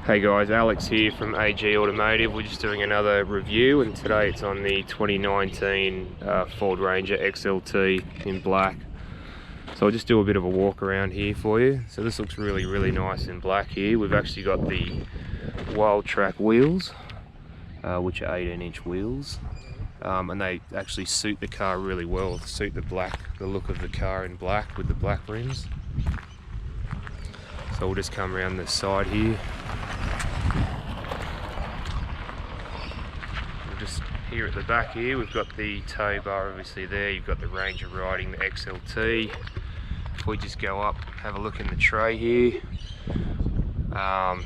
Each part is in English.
Hey guys, Alex here from AG Automotive. We're just doing another review, and today it's on the 2019 Ford Ranger XLT in black. So I'll just do a bit of a walk around here for you. So this looks really nice in black here. We've actually got the Wildtrak wheels, which are 18-inch wheels, and they actually suit the car really well, suit the look of the car in black with the black rims. So we'll just come around the side here. Just here at the back here, we've got the tow bar obviously there. You've got the Ranger riding the XLT. If we just go up, have a look in the tray here.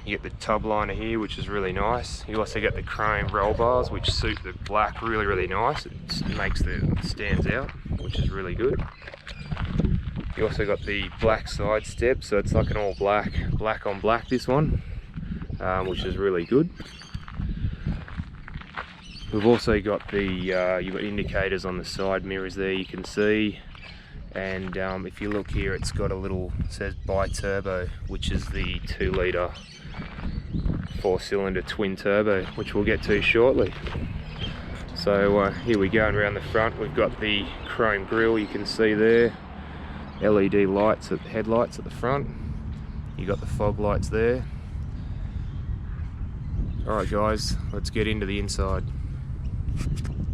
You get the tub liner here, which is really nice. You also get the chrome roll bars, which suit the black really nice. It stands out, which is really good. You also got the black side step, so it's like an all black on black this one, which is really good. We've also got the you've got indicators on the side mirrors there, you can see, and if you look here, it's got a little, it says bi-turbo, which is the 2-litre 4-cylinder twin turbo, which we'll get to shortly. So here we go, and around the front we've got the chrome grille, you can see there, LED lights at the headlights at the front. You got the fog lights there. Alright guys, let's get into the inside.